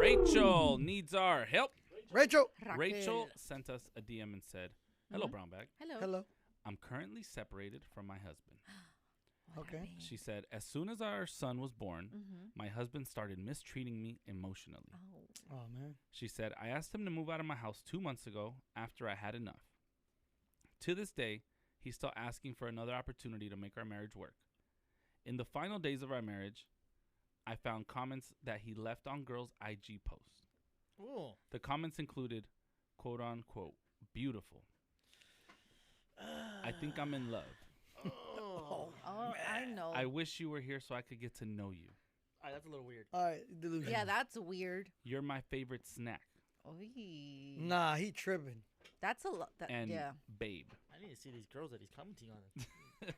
Rachel needs our help. Rachel. Rachel sent us a DM and said, "Hello, Brown Bag. Hello. I'm currently separated from my husband." Okay. She said, "As soon as our son was born, my husband started mistreating me emotionally." Oh, man. She said, "I asked him to move out of my house 2 months ago after I had enough. To this day, he's still asking for another opportunity to make our marriage work. In the final days of our marriage, I found comments that he left on girls' IG posts. Ooh. The comments included, quote unquote, beautiful. I think I'm in love. Oh, I know. I wish you were here so I could get to know you. All right, that's a little weird. All right, delusion. Yeah, that's weird. You're my favorite snack. Oy. Nah, he tripping. That's a lot. And Yeah. babe." I need to see these girls that he's commenting on.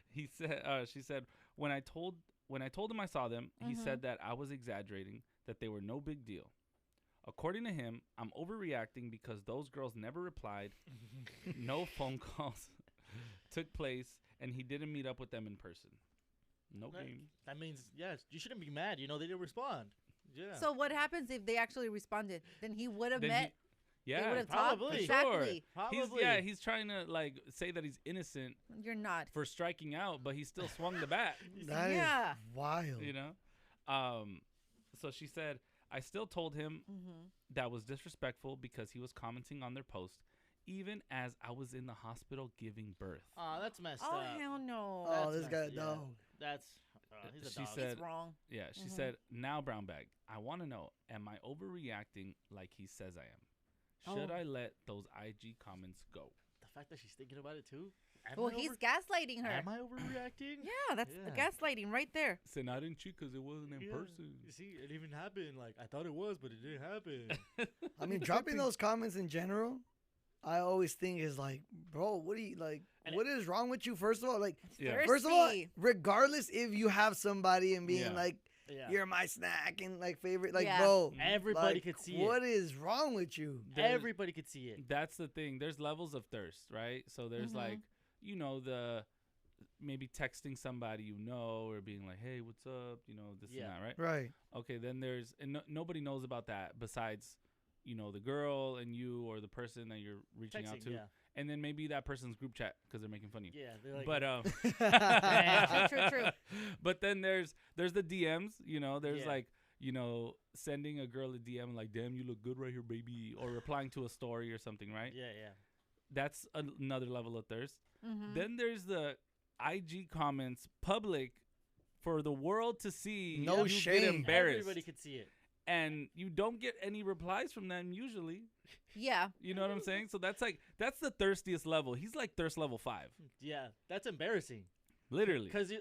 He said, she said, when I told him I saw them, he said that I was exaggerating, that they were no big deal. According to him, I'm overreacting because those girls never replied, no phone calls took place, and he didn't meet up with them in person. No game. That means, yes, you shouldn't be mad. You know, they didn't respond. Yeah. So what happens if they actually responded? Then he would have Then met. They Yeah, would have talked. probably. Exactly. Probably. He's trying to like say that he's innocent You're not. for striking out, but he still swung the bat. That is Yeah. wild. You know. So she said, I still told him that was disrespectful because he was commenting on their post, even as I was in the hospital giving birth. Oh, that's messed Oh up. hell no. Oh, That's this guy a messed- yeah. dog. That's he's a She dog. said- It's wrong. Yeah, she said, now Brown Bag, I want to know, am I overreacting like he says I am? Should Oh. I let those IG comments go? The fact that she's thinking about it too. Am Well, I he's over- gaslighting her. Am I overreacting? Yeah, that's Yeah. gaslighting right there. Said I didn't cheat because it wasn't in Yeah. person. You see, it even happened. Like I thought it was, but it didn't happen. I mean, dropping those comments in general, I always think is like, bro, what do you like? And What is wrong with you? First of all, like, Yeah. first of all, Thirsty. regardless if you have somebody and being Yeah. like, Yeah. you're my snack and like favorite, like, Yeah. bro, Everybody like, could see what it. is wrong with you? Everybody could see it. That's the thing. There's levels of thirst, right? So there's like, you know, the maybe texting somebody you know or being like, hey, what's up? You know, this Yeah. and that, right? Right. Okay, then there's, and nobody knows about that besides, you know, the girl and you or the person that you're reaching out Texting, to. yeah. And then maybe that person's group chat because they're making fun of you. Yeah, they're like, But True. but then there's the DMs, you know, there's Yeah. like, you know, sending a girl a DM like, damn, you look good right here, baby, or replying to a story or something, right? yeah. That's another level of thirst. Mm-hmm. Then there's the IG comments public for the world to see. No you shame. get embarrassed, Everybody could see it. and you don't get any replies from them usually. Yeah. You know what I'm saying? So that's the thirstiest level. He's like thirst level 5, Yeah, that's embarrassing. literally. Because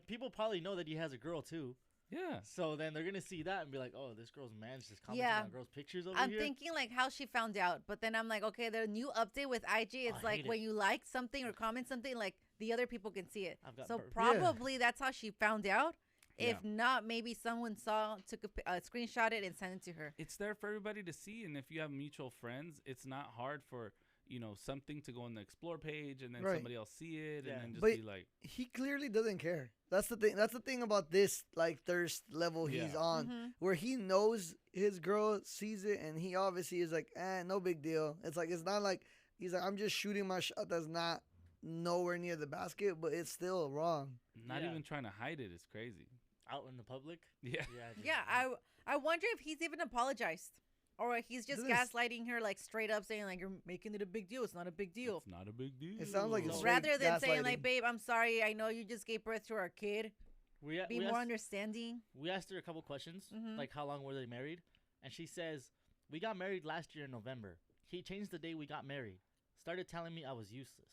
people probably know that he has a girl too. Yeah. So then they're gonna see that and be like, "Oh, this girl's man's just commenting Yeah. on girls' pictures over I'm here." thinking like how she found out, but then I'm like, okay, the new update with IG, it's I like hate when it. you like something or comment something, like the other people can see it. I've got So burned. probably that's how she found out. If Yeah. not, maybe someone took a screenshot it and sent it to her. It's there for everybody to see, and if you have mutual friends, it's not hard for, you know, something to go on the explore page and then Right. somebody else see it Yeah. and then just But be like, he clearly doesn't care. That's the thing. That's the thing about this like thirst level he's Yeah. on, Mhm. where he knows his girl sees it, and he obviously is like, no big deal. It's like it's not like he's like, I'm just shooting my shot that's not nowhere near the basket, but it's still wrong. not Yeah. even trying to hide it. It's crazy. Out in the public. Yeah. Yeah, I wonder if he's even apologized, or he's just Doesn't s- gaslighting her like straight up, saying like you're making it a big deal. It's not a big deal. It's not a big deal. It sounds like it's So- straight Rather than saying like, gaslighting. babe, I'm sorry, I know you just gave birth to our kid. We, Be we more asked, understanding. we asked her a couple questions, Mhm. like how long were they married, and she says, "We got married last year in November. He changed the day we got married. Started telling me I was useless.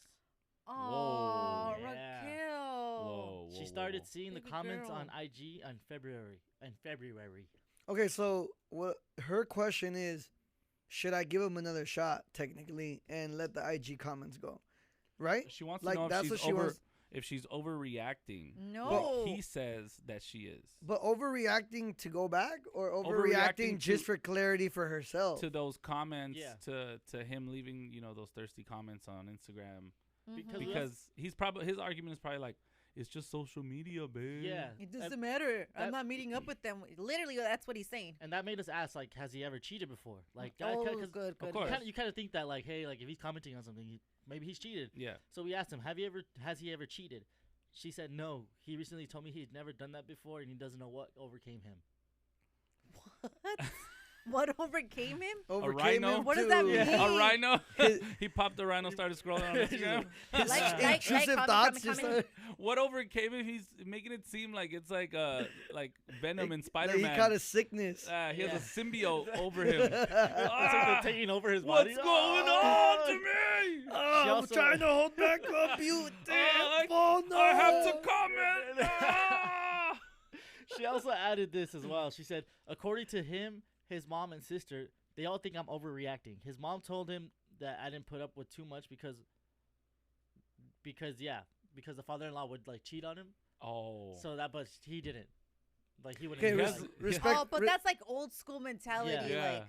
Oh, Yeah. Raquel. Whoa, She started whoa. seeing the Baby comments girl. on IG on February. Okay, so what her question is, should I give him another shot technically and let the IG comments go? Right? She wants Like, to know that's if what she's she over, wants- if she's overreacting. No. But he says that she is. But overreacting to go back or Overreacting overreacting just to- for clarity for herself? To those comments, Yeah. to him leaving, you know, those thirsty comments on Instagram, Mhm. Because because he's probably, his argument is probably like, it's just social media, babe. Yeah. It doesn't matter. I'm that- not meeting up with them. Literally, that's what he's saying. And that made us ask, like, has he ever cheated before? Like, Oh, 'cause good. Of course. you kind of think that, like, hey, like if he's commenting on something, maybe he's cheated. Yeah. So we asked him, has he ever cheated? She said no. He recently told me he'd never done that before, and he doesn't know what overcame him. What overcame him? Overcame rhino? him What does to that mean? A rhino. His- He popped the rhino, started scrolling on Instagram. His Like, intrusive comment, thoughts comment, just comment. What overcame him? He's making it seem like it's like Venom and like Spider-Man. he caught a sickness. He has Yeah. a symbiote over him. It's like they're taking over his body. What's going on to me? Oh, I'm also- trying to hold back up, you damn phone. No. I have to comment. Ah! She also added this as well. She said, according to him, his mom and sister, they all think I'm overreacting. His mom told him that I didn't put up with too much because the father-in-law would like cheat on him. Oh. But he didn't. Like he wouldn't. Okay, do res- that. respect. Oh, but that's like old school mentality. Yeah. Like,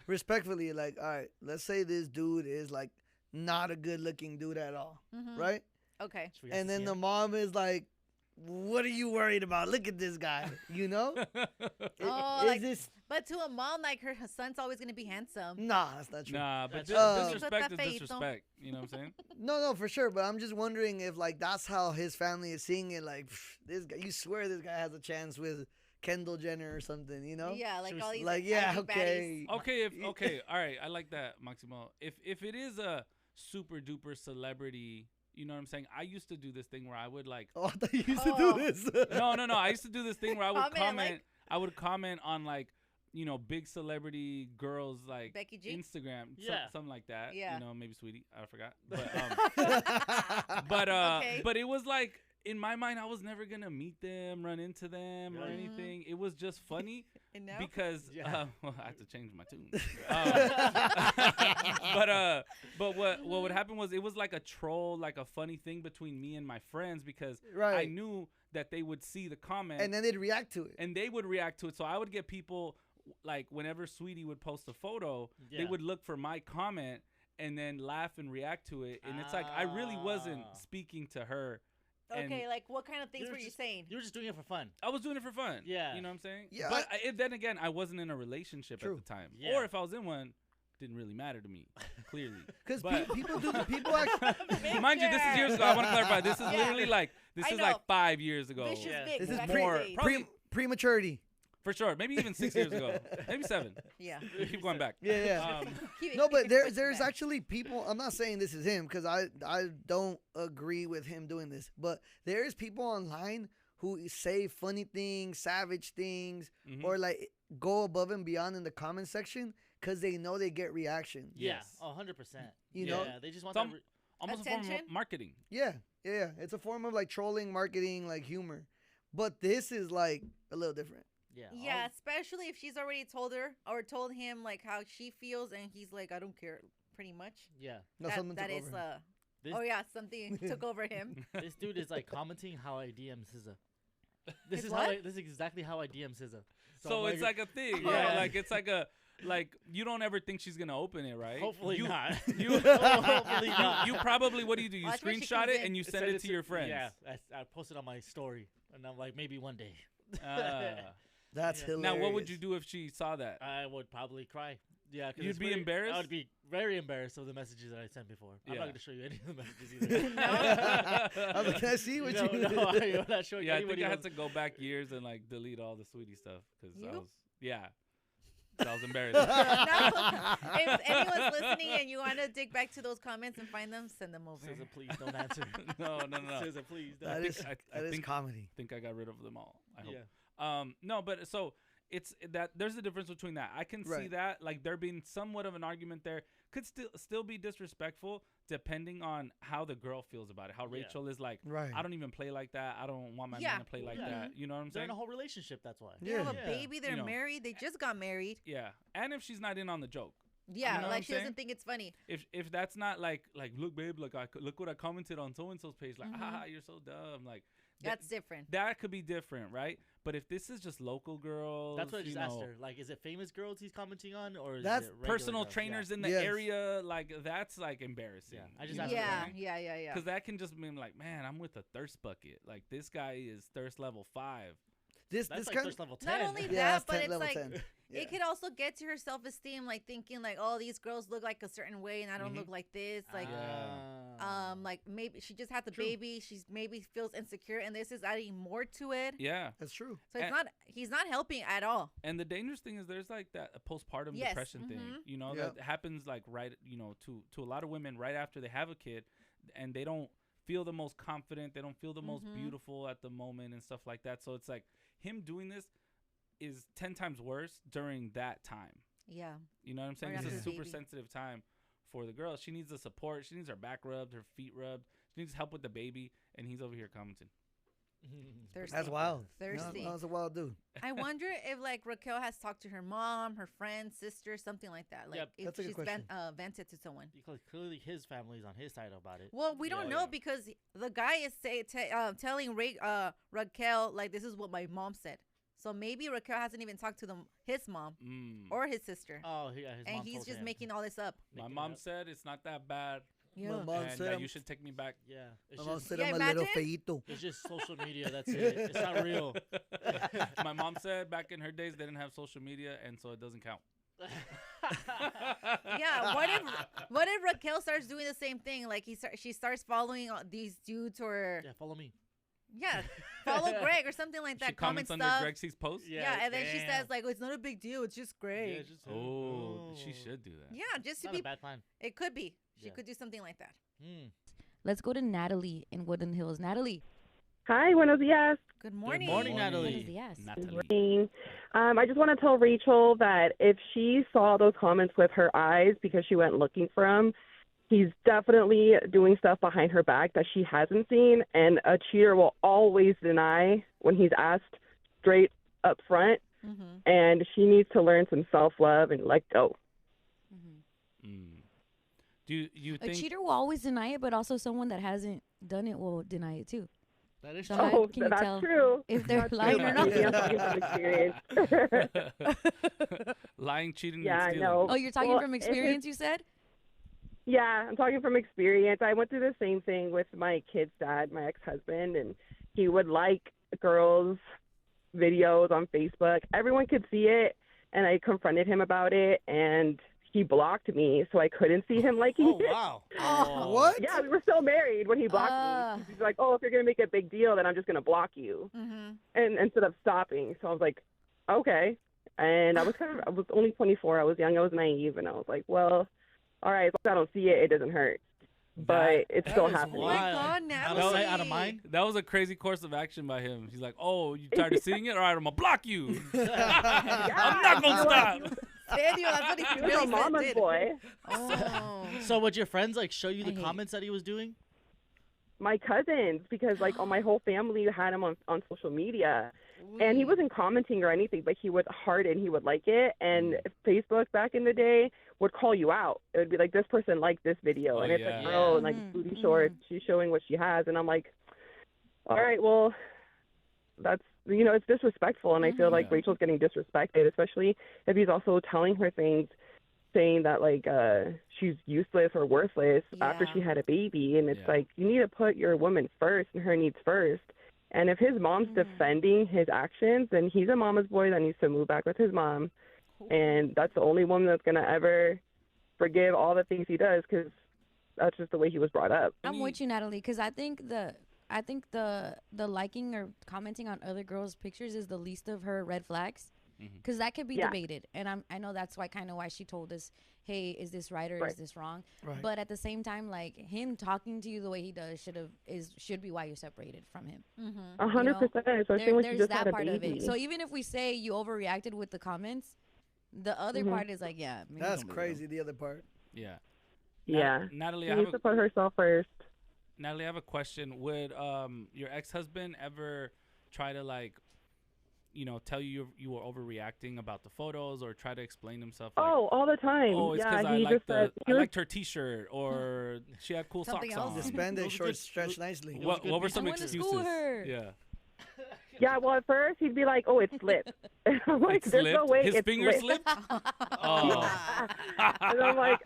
Respectfully, like, all right, let's say this dude is like not a good-looking dude at all, mhm. right? Okay. Should we ask And to then see the him? mom is like, "What are you worried about? Look at this guy." You know? Oh, Is like- this? But to a mom, like her son's always gonna be handsome. Nah, that's not true. Nah, but That's- disrespect Put is that faith, disrespect. You know what I'm saying? No, for sure. But I'm just wondering if like that's how his family is seeing it. Like this guy, you swear this guy has a chance with Kendall Jenner or something. You know? Yeah, like Should we all s- these Like yeah, IG okay. Okay, all right. I like that, Maximo. If it is a super duper celebrity, you know what I'm saying? I used to do this thing where I would like Oh, I thought you used Oh. to do this. no. I used to do this thing where I would Comment, comment. like- I would comment on like big celebrity girls like Becky G? Instagram, Yeah. something like that. Yeah. Maybe Sweetie. I forgot. But Okay. but it was like in my mind I was never gonna meet them, run into them, or Yeah. anything. It was just funny. And now? Because Yeah. well, I have to change my tune. But what would happen was it was like a troll, like a funny thing between me and my friends because I Right. knew that they would see the comment And then they'd react to it. and they would react to it. So I would get people like whenever Sweetie would post a photo, they Yeah. would look for my comment and then laugh and react to it. And it's like I really wasn't Ah. speaking to her. and Okay, like what kind of things You're were you just- saying? You were just doing it for fun. I was doing it for fun. Yeah. You know what I'm saying? Yeah, But then again, I wasn't in a relationship True. at the time. Yeah. Or if I was in one, didn't really matter to me, clearly. Because But- people do. People actually. Mind you, this is years ago. I want to clarify. This is Yeah. literally like, this I is like know. 5 years ago. Vicious Yeah. Vic This is back pre- in the more- day. probably- Prematurity. For sure. Maybe even 6 years ago. Maybe 7. Yeah. We keep going back. Yeah, yeah. Keep- No, but keep there's pushing back. actually people. I'm not saying this is him because I don't agree with him doing this. But there is people online who say funny things, savage things, Mhm. or like go above and beyond in the comment section because they know they get reaction. Yes. Yeah, 100%. You Yeah. know? Yeah, they just want Some- that. Almost a form of Attention? marketing. Yeah, yeah. It's a form of like trolling, marketing, like humor. But this is like a little different. Yeah. Yeah, especially if she's already told her or told him like how she feels, and he's like, I don't care, pretty much. Yeah. No, That- something that took is over him. This- oh yeah, something took over him. This dude is like commenting how I DM SZA. This His is what? this is exactly how I DM SZA. So I'm it's like a thing. Yeah. Yeah. Like it's like you don't ever think she's gonna open it, right? hopefully you, not. You, hopefully not. you probably what do? You Watch when she screenshot comes it in. and you send it to your friends. Yeah, I posted on my story, and I'm like, maybe one day. Ah. That's Yeah. hilarious. Now, what would you do if she saw that? I would probably cry. Yeah, 'cause You'd it's be very- embarrassed? I would be very embarrassed of the messages that I sent before. I'm Yeah. not going to show you any of the messages either. I was like, can I see what no, you? no, I'm not showing Yeah, I think anybody I had else. to go back years and like delete all the Sweetie stuff because I You? was I was embarrassed. No, if anyone's listening and you want to dig back to those comments and find them, send them over. SZA, please don't answer. no. SZA, please don't. That is I that is think- comedy. think I got rid of them all. I hope. Yeah. No, but so it's that there's a difference between that. I can see Right. that like there being somewhat of an argument there could still be disrespectful depending on how the girl feels about it. How Yeah. Rachel is like, Right. I don't even play like that. I don't want my Yeah. man to play like Yeah. that. You know what I'm They're saying? in a whole relationship, that's why. They have a Yeah. baby. They're You know. married. They just got married. Yeah, and if she's not in on the joke, Yeah, know what I'm like she saying? doesn't think it's funny. if that's not like look babe, look what I commented on so and so's page, like Mhm. you're so dumb. Like That's different. That could be different, right? But if this is just local girls, That's what I just you asked know, her. Like, is it famous girls he's commenting on, or is That's it regular personal girls? trainers Yeah. in the Yes. area, like that's like embarrassing. Yeah, I just You know asked what her I'm Yeah, saying? yeah. Because that can just mean like, man, I'm with a thirst bucket. Like this guy is thirst level 5. This That's like kind first level 10. Not only yeah, that, that's but 10, it's level like 10. Yeah. it could also get to her self-esteem, like thinking like, oh, these girls look like a certain way, and I don't Mhm. look like this. Like, like maybe she just had the True. baby. She's maybe feels insecure, and this is adding more to it. Yeah. That's true. So it's And- not. He's not helping at all. And the dangerous thing is there's like that postpartum Yes, depression thing, mhm. you know, Yep. that happens like to a lot of women right after they have a kid, and they don't feel the most confident, they don't feel the most Mhm. beautiful at the moment and stuff like that. So it's like him doing this is 10 times worse during that time. Yeah. You know what I'm saying? Right It's a after the super baby. sensitive time for the girl. She needs the support. She needs her back rubbed, her feet rubbed. She needs help with the baby, and he's over here commenting. Thirsty. That's wild. Thirsty. No, that's a wild dude. I wonder if like Raquel has talked to her mom, her friend, sister, something like that. Like Yep. if That's a good she's question. vented to someone. Because clearly his family's on his side about it. Well, we don't Yeah. know Yeah. because the guy is telling Raquel like this is what my mom said. So maybe Raquel hasn't even talked to his mom or his sister, Oh, yeah, his and mom he's told just him. making all this up. My Making it mom up. said it's not that bad, Yeah. My mom and said that I'm, you should take me back. Yeah, it's my mom just, said Yeah, I'm a little imagine. feito. it's just social media. That's it. It's not real. My mom said back in her days they didn't have social media, and so it doesn't count. Yeah. What if Raquel starts doing the same thing? Like she starts following these dudes or Yeah, follow me. yeah, follow Greg or something like that. She comments under stuff. Greg C's post. Yeah, and then she damn. says like, "Oh, it's not a big deal. It's just Greg." Yeah, just, Oh, she should do that. Yeah, just It's to not be. a bad plan. It could be. She Yeah. could do something like that. Mm. Let's go to Natalie in Woodland Hills. Natalie. Hi, buenos dias. Good morning. morning, Natalie. Buenos dias. Natalie. I just want to tell Rachel that if she saw those comments with her eyes because she went looking for them, he's definitely doing stuff behind her back that she hasn't seen, and a cheater will always deny when he's asked straight up front, Mm-hmm. and she needs to learn some self-love and let go. Mm. Do you A think? cheater will always deny it, but also someone that hasn't done it will deny it too. That is So true. how Oh, can you that's tell true. if they're That's lying true. or not? I'm talking from experience. Lying, cheating, Yeah, I and stealing. know. Oh, you're talking Well, from if it's- experience, you said? Yeah, I'm talking from experience. I went through the same thing with my kid's dad, my ex-husband, and he would like girls' videos on Facebook. Everyone could see it, and I confronted him about it, and he blocked me, so I couldn't see him liking Oh, it. wow. Oh, What? Yeah, we were still married when he blocked me. He's like, "Oh, if you're gonna make a big deal, then I'm just gonna block you," Mm-hmm. and instead of stopping. So I was like, "Okay." And I was only 24. I was young. I was naive, and I was like, "Well, all right. As long as I don't see it, it doesn't hurt." But it's That still is happening. Oh my wild. God, Out of Natalie. sight, out of mind. That was a crazy course of action by him. He's like, "Oh, you tired of seeing it? All right, I'm gonna block you. I'm not gonna stop." Daniel, that's what he He was really a mama's did. boy. Oh. So would your friends like show you I the hate- comments that he was doing? My cousins, because like my whole family had him on social media, and he wasn't commenting or anything, but he would heart it and he would like it. And Facebook back in the day would call you out. It would be like, this person liked this video, Oh, and it's yeah. a girl and like Mhm, booty mhm. shorts. She's showing what she has, and I'm like, all right, well, that's it's disrespectful, and I feel like Yeah. Rachel's getting disrespected, especially if he's also telling her things, saying that like she's useless or worthless after Yeah. she had a baby, and it's Yeah. like you need to put your woman first and her needs first. And if his mom's defending his actions, then he's a mama's boy that needs to move back with his mom, and that's the only woman that's gonna ever forgive all the things he does, because that's just the way he was brought up. I'm with you, Natalie, because I think the liking or commenting on other girls' pictures is the least of her red flags, because that could be Yeah. debated, and I know that's why she told us, hey, is this right or is Right. this wrong? Right. But at the same time, like him talking to you the way he does should be why you're separated from him. 100%, especially when she There's just that had a part baby. of it. So even if we say you overreacted with the comments, the other part is like, yeah, maybe That's don't be crazy. The other part. Yeah. Yeah. Natalie, She I needs have to a, put herself first. Natalie, I have a question. Would your ex-husband ever try to like, tell you were overreacting about the photos or try to explain himself? Oh, all the time. Oh, it's yeah, because I he was liked her T-shirt or she had cool Something socks else. on. The spandex shorts stretch nicely. What were some I went to excuses? school with her. Yeah. Yeah, well, at first he'd be like, "Oh, it slipped." And I'm like, It "There's no slipped? way His it finger slipped." slipped? Oh. And I'm like,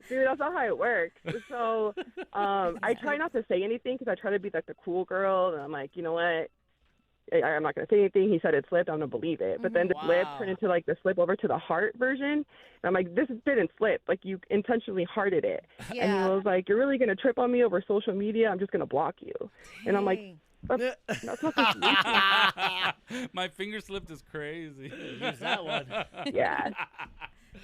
dude, that's not how it works. So I try not to say anything because I try to be like the cool girl. And I'm like, you know what? I'm not going to say anything. He said it slipped. I'm going to believe it. But then the slip turned into like the slip over to the heart version. And I'm like, this didn't slip. Like you intentionally hearted it. And he was like, you're really going to trip on me over social media? I'm just going to block you. And I'm like, that's not the solution. My finger slipped is crazy. Use that one. Yeah.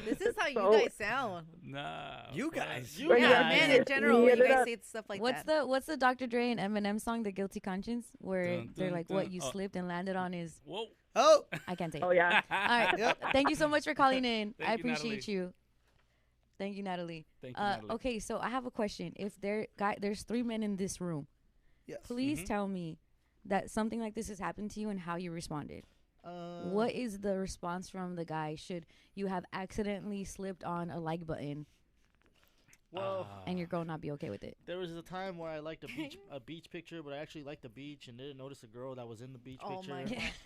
This is how you So- guys sound. Nah. You guys. You But Yeah, yeah, men he- in general, he you ended guys up- say stuff like that. What's the Dr. Dre and Eminem song, The Guilty Conscience, where Dun, they're dun, like, dun. what you Oh. slipped and landed on is, Whoa. Oh, I can't say. Oh, yeah. All right. Yep. Thank you so much for calling in. Thank I you, appreciate Natalie. you. Thank you, Natalie. Thank you, Natalie. Okay, so I have a question. If there's 3 men in this room, yes. please Mhm. tell me that something like this has happened to you and how you responded. What is the response from the guy? Should you have accidentally slipped on a like button Well, and your girl not be okay with it? there was a time where I liked a beach picture, but I actually liked the beach and didn't notice a girl that was in the beach Oh picture. my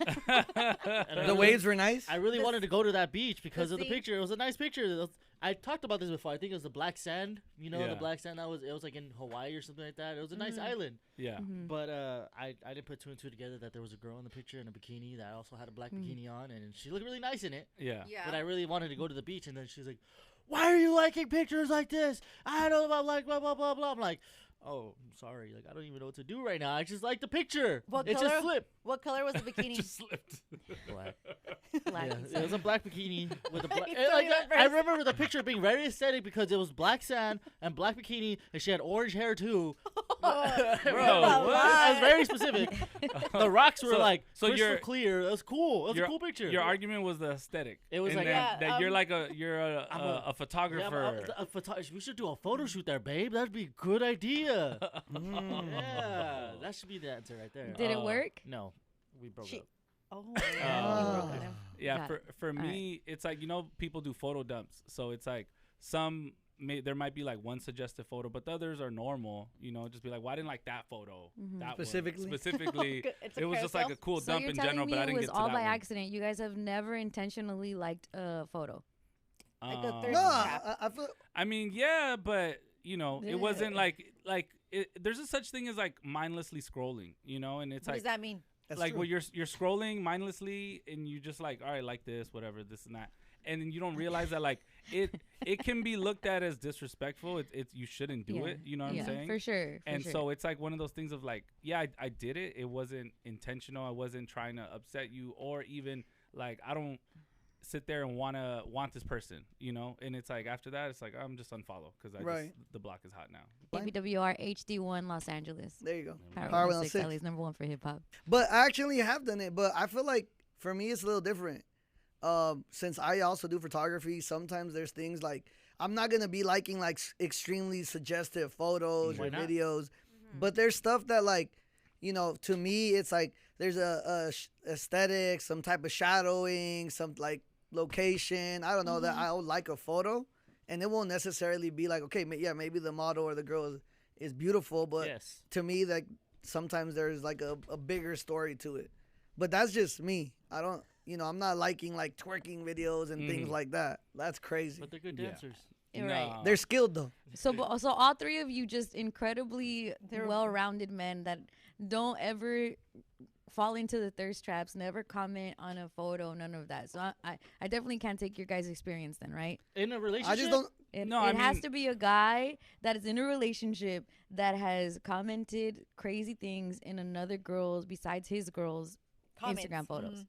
And I The really- waves were nice. I really This- wanted to go to that beach because of the see- picture. It was a nice picture. I talked about this before. I think it was the black sand. You know, Yeah. the black sand it was like in Hawaii or something like that. It was a nice island. Yeah. Mhm. But I didn't put two and two together that there was a girl in the picture in a bikini that also had a black bikini on, and she looked really nice in it. Yeah. Yeah. But I really wanted to go to the beach, and then she's like, "Why are you liking pictures like this? I don't know, like blah blah blah blah." I'm like, "Oh, I'm sorry. Like I don't even know what to do right now. I just like the picture. What It color? just slipped." What color was the bikini? Just slipped. Black. Black Yeah, and it was a black bikini with a black. He's like doing that, that I first. remember the picture being very aesthetic because it was black sand and black bikini, and she had orange hair too. Bro, I was very specific. The rocks were So- like so crystal you're- clear. It was cool. It was your, a cool picture. Your argument was the aesthetic. It was and like- that, Yeah, that you're um, like you're a I'm a Yeah, photographer. we should do a photo shoot there, babe. That'd be a good idea. Mm. Yeah, that should be the answer right there. Did it work? No, we broke She- up. Oh, Ah. Yeah, Got for All me, it's like people do photo dumps, so it's like there might be like one suggested photo, but the others are normal. Just be like, "Why didn't like that photo? Mhm. That Specifically? one. Specifically, It's a it was just like a carousel. cool So dump you're in telling general, me but I it didn't was get to all that by one. accident. You guys have never intentionally liked a photo. Like a third No, trap. I feel I mean, yeah, but it wasn't Yeah. like there's a such thing as like mindlessly scrolling, and it's What like does that mean? that's like true. where you're scrolling mindlessly and you just like, all right, like this, whatever, this and that, and then you don't realize that like it can be looked at as disrespectful. It's you shouldn't do Yeah. it. You know what yeah, I'm saying? for sure. And so it's like one of those things of like, yeah, I did it. It wasn't intentional. I wasn't trying to upset you or even like I don't sit there and want this person, and it's like after that it's like I'm just unfollow because Right. the block is hot now. ABWR HD1 Los Angeles. there you go. Power Power 106, 106. LA's #1 for hip hop. But I actually have done it. But I feel like for me, it's a little different. Since I also do photography, sometimes there's things like I'm not gonna be liking like extremely suggestive photos Why or not? videos, but there's stuff that like, to me, it's like there's a aesthetic, some type of shadowing, some like location. I don't know that I would like a photo, and it won't necessarily be like okay, maybe the model or the girl is beautiful, but Yes. to me, like sometimes there's like a bigger story to it. But that's just me. I don't, I'm not liking like twerking videos and things like that. That's crazy. But they're good Yeah. dancers. You're right. Nah. They're skilled though. So all three of you just incredibly They're- well-rounded men that don't ever fall into the thirst traps, never comment on a photo, none of that. So I definitely can't take your guys' experience then, right? In a relationship, I just don't. It, No, I it has mean- to be a guy that is in a relationship that has commented crazy things in another girl's, besides his girl's, Comments. Instagram photos. Mhm.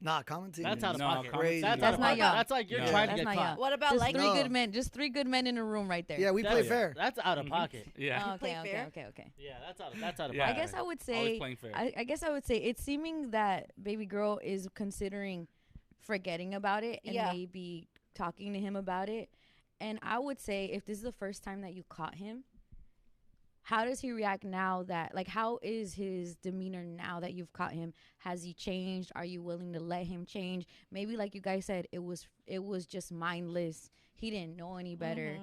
Nah, commenting. That's out of No, pocket. crazy. That's, That's out of not pocket. y'all. That's like you're No. trying That's to not get y'all. caught. What about Just like three No. good men, just 3 good men in a room right there. Yeah, we play That's- fair. That's out of pocket. Yeah. Oh, okay, Play okay, fair? okay. Yeah, that's out of Yeah. I pocket. guess I would Always say playing fair. I guess I would say it's seeming that baby girl is considering forgetting about it and Yeah. maybe talking to him about it. And I would say if this is the first time that you caught him, how does he react now that, like, how is his demeanor now that you've caught him? Has he changed? Are you willing to let him change? Maybe like you guys said, it was just mindless. He didn't know any better.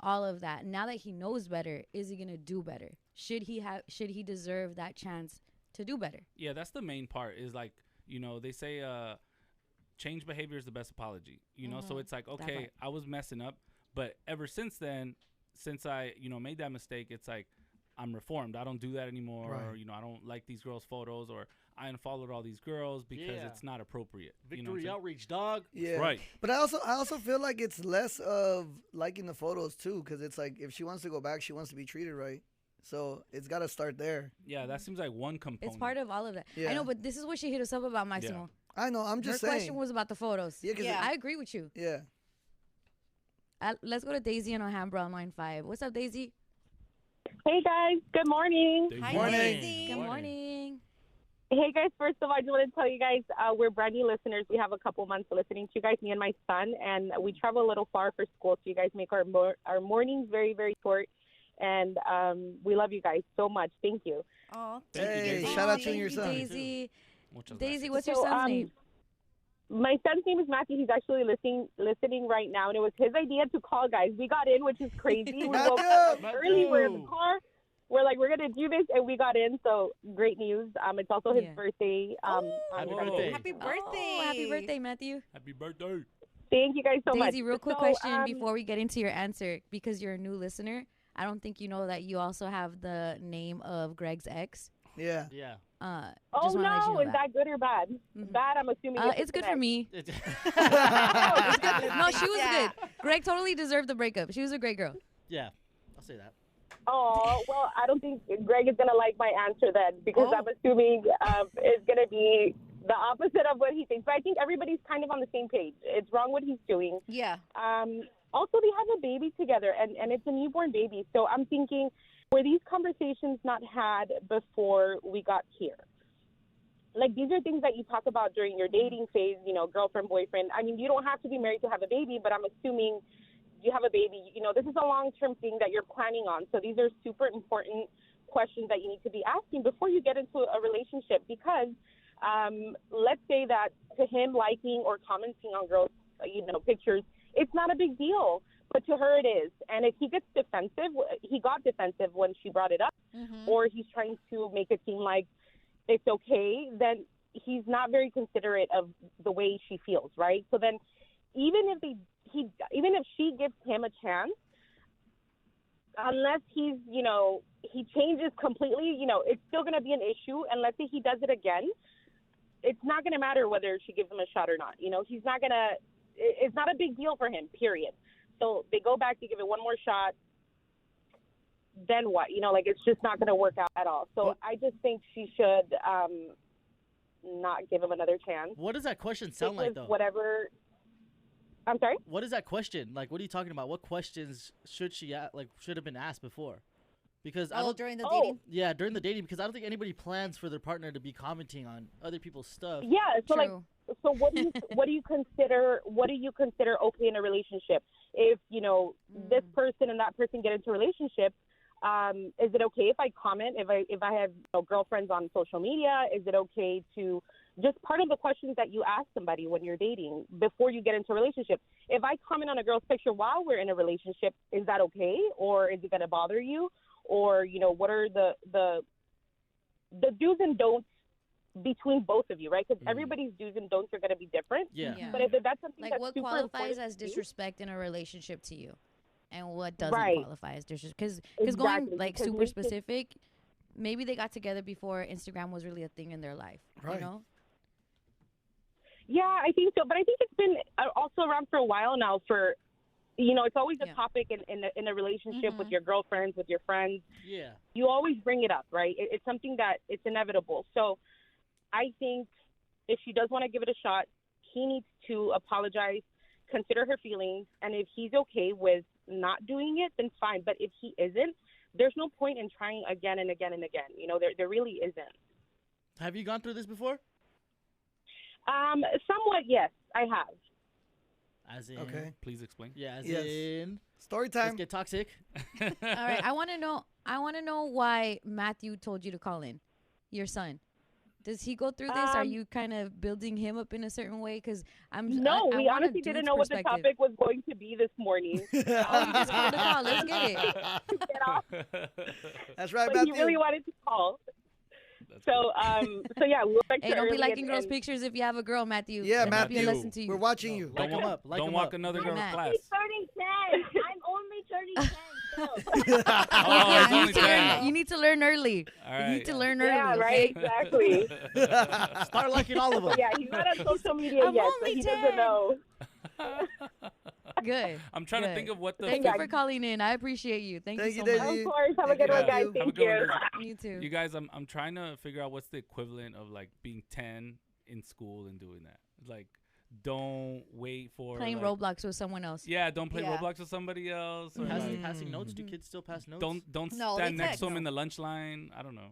All of that. Now that he knows better, is he gonna do better? Should he deserve that chance to do better? Yeah, that's the main part. Is like, you know, they say change behavior is the best apology. You know, so it's like, okay, I was messing up, but ever since then, since I, you know, made that mistake, it's like I'm reformed. I don't do that anymore. Or, you know, I don't like these girls' photos, or I unfollowed all these girls because it's not appropriate. Victory outreach, dog. Yeah. Right. But I also feel like it's less of liking the photos too, because it's like if she wants to go back, she wants to be treated right. So it's got to start there. Yeah, that seems like one component. It's part of all of that. Yeah. I know, but this is what she hit us up about, Maximo. I know. I'm just Her saying. question was about the photos. Yeah, I agree with you. Yeah. Let's go to Daisy on Alhambra on line 5. What's up, Daisy? Hey guys, good morning. Hi, Morning. Daisy. Good morning. Hey guys, first of all, I just want to tell you guys we're brand new listeners. We have a couple months listening to you guys, me and my son, and we travel a little far for school, so you guys make our mornings very, very short. And we love you guys so much. Thank you. Oh, Hey, shout out to Thank your you, son. Daisy. Muchas Daisy, gracias. what's your So, son's name? My son's name is Matthew. He's actually listening right now, and it was his idea to call, guys. We got in, which is crazy. We woke up early. We're in the car. We're like, we're gonna do this, and we got in. So great news. It's also his birthday. Happy birthday. happy birthday. Oh, happy birthday, Matthew. Happy birthday. Thank you guys so much. Daisy, real quick question before we get into your answer, because you're a new listener. I don't think you know that you also have the name of Greg's ex. Yeah. Yeah. Oh just wanna let you no, know is that. that good or bad? Bad, I'm assuming. It's good for me. It's- No, she was good. Greg totally deserved the breakup. She was a great girl. yeah, I'll say that. Oh, well, I don't think Greg is going to like my answer then, because I'm assuming it's going to be the opposite of what he thinks. But I think everybody's kind of on the same page. It's wrong what he's doing. Yeah. Also, they have a baby together, and it's a newborn baby. So I'm thinking, were these conversations not had before we got here? Like, these are things that you talk about during your dating phase, you know, girlfriend, boyfriend. I mean, you don't have to be married to have a baby, but I'm assuming you have a baby. You know, this is a long-term thing that you're planning on. So these are super important questions that you need to be asking before you get into a relationship, because let's say that to him liking or commenting on girls, you know, pictures, it's not a big deal, but to her it is. And if he gets defensive, he got defensive when she brought it up, or he's trying to make it seem like it's okay, then he's not very considerate of the way she feels, right? So then even if she gives him a chance, unless he's, you know, he changes completely, you know, it's still going to be an issue. And let's say he does it again, it's not going to matter whether she gives him a shot or not. You know, he's not going to, it's not a big deal for him, period. So they go back to give it one more shot. Then what? You know, like, it's just not going to work out at all. So I just think she should not give him another chance. What does that question sound like, though? Whatever. I'm sorry? What is that question? Like, what are you talking about? What questions should have been asked before? Because I don't, during the dating? Yeah, during the dating, because I don't think anybody plans for their partner to be commenting on other people's stuff. Yeah, so True. so what do you consider okay in a relationship? If, you know, this person and that person get into a relationship, is it okay if I comment, if I have, you know, girlfriends on social media? Is it okay to just part of the questions that you ask somebody when you're dating before you get into a relationship? If I comment on a girl's picture while we're in a relationship, is that okay? Or is it going to bother you? Or, you know, what are the do's and don'ts between both of you, right? Because everybody's do's and don'ts are going to be different. Yeah. Yeah. But if that's something Like, that's what super qualifies important as to you- disrespect in a relationship to you, and what doesn't Right. qualify as disrespect? Because going Exactly, like because super we could- specific, maybe they got together before Instagram was really a thing in their life. Right. You know? Yeah, I think so. But I think it's been also around for a while now. For, you know, it's always a Yeah. topic in a relationship with your girlfriends, with your friends. Yeah. You always bring it up, right? It's something that it's inevitable. So I think if she does want to give it a shot, he needs to apologize, consider her feelings, and if he's okay with not doing it, then fine. But if he isn't, there's no point in trying again and again and again. You know, there really isn't. Have you gone through this before? Somewhat, yes, I have. As in, Okay. Please explain. Yeah, as Yes. in, Story let's time. get toxic. All right, I want to know why Matthew told you to call in, your son. Does he go through this? Are you kind of building him up in a certain way? Because I we want a honestly didn't dude's know what the perspective. topic was going to be this morning. Oh, you just called the call. Let's get it. Get off, That's right, but he Matthew. really wanted to call. So yeah, we'll like Hey, don't be liking girls' pictures if you have a girl, Matthew. Yeah, That might be a Matthew. lesson to you. We're watching you. Like 'em wa- up, like don't 'em walk up. another Look girl at to that. class. turning 10. I'm only turning 10 still. Oh, it's you, only need to learn, 10. you need to learn early. All You right. need to learn Yeah, early. right, Okay? exactly. Start liking all of them. Yeah, he's not on social media I'm yet, so only he 10. doesn't know. Good. I'm trying to Good. think of what the. Thank you for calling in. I appreciate you. Thank Thank you you, so Daisy. much. Of course. Have a Thank good you, one, guys. Matthew. Have a Thank good one, you. Daisy. You too. You guys, I'm trying to figure out what's the equivalent of like being 10 in school and doing that. Like, don't wait for Playing like, Roblox with someone else. Yeah, don't play Yeah. Roblox with somebody else. Or Passing like, notes. Do kids still pass notes? don't No, stand they next to text. them in the lunch line. I don't know.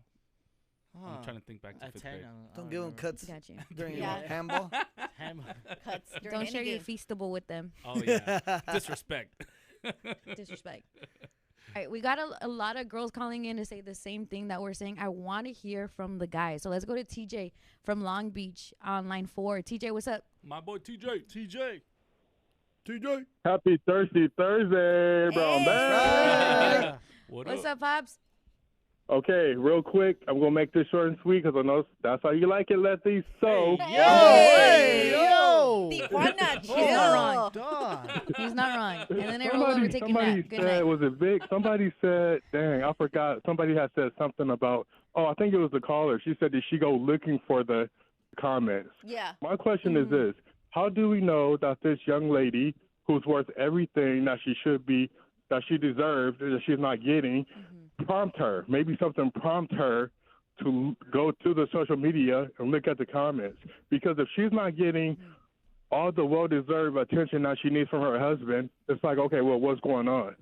Huh. I'm trying to think back to At fifth 10, grade. Don't give them cuts Got you. during Yeah. handball. Cuts during Don't any share your game. feastable with them. Oh yeah, disrespect. Disrespect. All right, we got a lot of girls calling in to say the same thing that we're saying. I want to hear from the guys. So let's go to TJ from Long Beach on line 4. TJ, what's up? My boy TJ. TJ. Happy Thirsty Thursday, bro. I'm back. Yeah. What's up, Pops? Okay, real quick, I'm gonna make this short and sweet because I know that's how you like it, Letty. So, Hey, yo. Tijuana, He's not wrong. Dog. He's not wrong. And then they roll over, take a somebody nap. Good said, night. was it Vic? Somebody said, dang, I forgot. Somebody had said something about, I think it was the caller. She said, did she go looking for the comments? Yeah. My question is this: how do we know that this young lady, who's worth everything that she should be, that she deserves, that she's not getting, prompt her? Maybe something prompt her to go to the social media and look at the comments. Because if she's not getting all the well-deserved attention that she needs from her husband, it's like, okay, well, what's going on?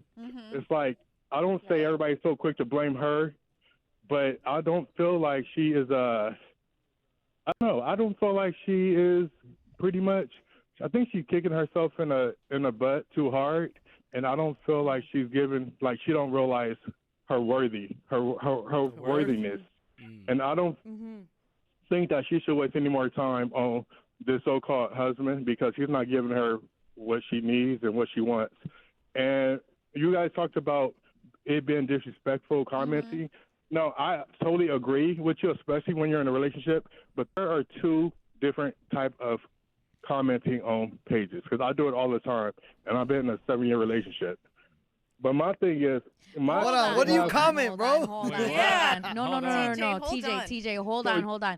It's like, I don't say everybody's so quick to blame her, but I don't feel like she is I don't know. I don't feel like she is pretty much. I think she's kicking herself in a butt too hard, and I don't feel like she's given, like she don't realize her worthiness, and I don't think that she should waste any more time on this so-called husband because he's not giving her what she needs and what she wants. And you guys talked about it being disrespectful commenting. No, I totally agree with you, especially when you're in a relationship. But there are two different type of commenting on pages because I do it all the time, and I've been in a 7-year relationship. But my thing is, Hold on, what do you comment, bro? Hold on. Yeah. No, Hold no, on. no, no, TJ, hold on. TJ, hold on.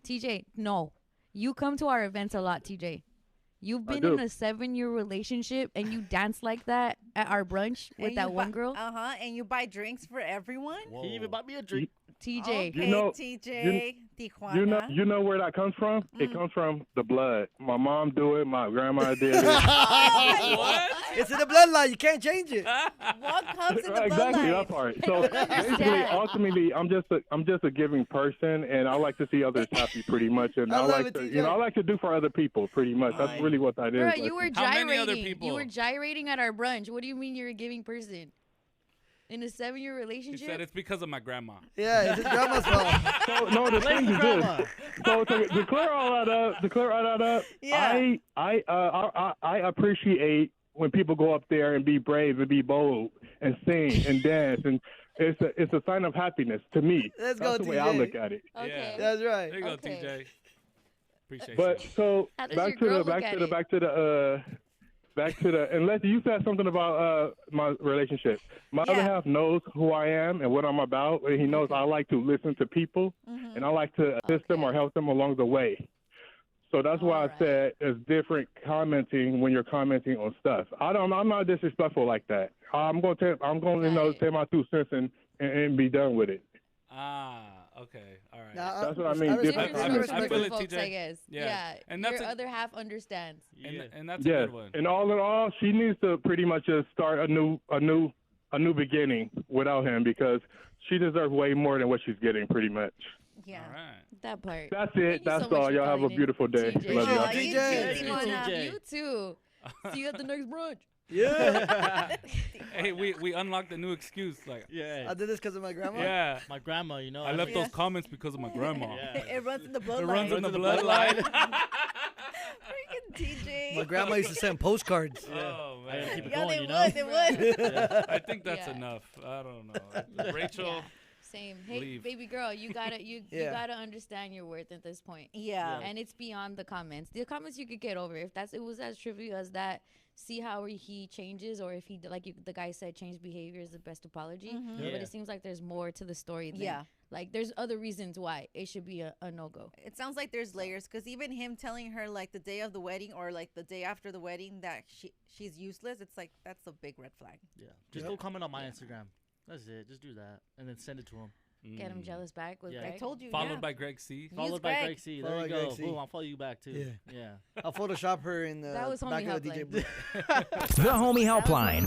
TJ, no. You come to our events a lot, TJ. You've been do. in a 7-year relationship and you dance like that at our brunch with And that you one bu- girl? And you buy drinks for everyone? He even bought me a drink. TJ. Okay, You know- TJ, Tijuana. you know where that comes from? It comes from the blood. My mom do it. My grandma did it. What? It's in the bloodline. You can't change it. What comes in the Exactly bloodline? that part. So basically, ultimately, I'm just a giving person, and I like to see others happy, pretty much. And I I, love like it, to, TJ. I like to do for other people, pretty much. That's really what that is. Bruh, Like, you were How many other gyrating. people? You were gyrating at our brunch. What do you mean you're a giving person? In a 7-year She relationship? said it's because of my grandma. Yeah, it's his grandma's fault. so, no, the thing is grandma. this. So to clear all that up, Yeah. I appreciate when people go up there and be brave and be bold and sing and dance, and it's a sign of happiness to me. Let's That's go, the way I TJ. look at it. Okay. Yeah. That's right. There you go, Okay. TJ. Appreciate But you. so How does back your girl to look at it? and Leslie, you said something about my relationship. My other half knows who I am and what I'm about, and he knows I like to listen to people and I like to assist them or help them along the way. So that's why I said it's different commenting when you're commenting on stuff. I'm not disrespectful like that. I'm going to say my 2 cents and be done with it. Okay. All right. Nah, That's what I mean, respect different it, I respect feel it. it, folks, TJ. I guess. Yeah. And And that's your a- other half understands. And that's a Yes. good one. And all in all, she needs to pretty much just start a new beginning without him because she deserves way more than what she's getting, pretty much. Yeah. All right. That part. That's Thank it. you That's so much all. for Y'all have a calling in. beautiful day. TJ. Love Aw, y'all. Oh, you TJ. too, Tijuana. TJ. You too. See you at the next brunch. Yeah. Hey, we unlocked a new excuse. Like, Yeah. I did this because of my grandma. yeah, My grandma, you know. I left Yeah. those comments because of my grandma. Yeah. It runs in the It bloodline. runs in the the bloodline. Freaking TJ. My grandma used to send postcards. Oh I gotta man, keep it Yeah, going, they you know. would. They would. Yeah. I think that's Yeah. enough. I don't know. Rachel, Yeah. Same. Hey, Leave. baby girl, you gotta you Yeah. gotta understand your worth at this point. Yeah. And it's beyond the comments. The comments you could get over. If it was as trivial as that, see how he changes, or if he, like the guy said, change behavior is the best apology. Mhm. Yeah. But it seems like there's more to the story. Than, Yeah. like there's other reasons why it should be a no go. It sounds like there's layers, because even him telling her like the day of the wedding or like the day after the wedding that she's useless, it's like that's a big red flag. Yeah. Just go comment on my Instagram. That's it. Just do that, and then send it to him. Get him jealous back with Yeah. Greg. I told you. Followed yeah. by Greg C. Followed by Greg. Greg C. Follow There you by Greg go. C. Boom. I'll follow you back too. Yeah. Yeah. I'll Photoshop her in the That was homie back of the DJ helpline. booth. The Homie Helpline.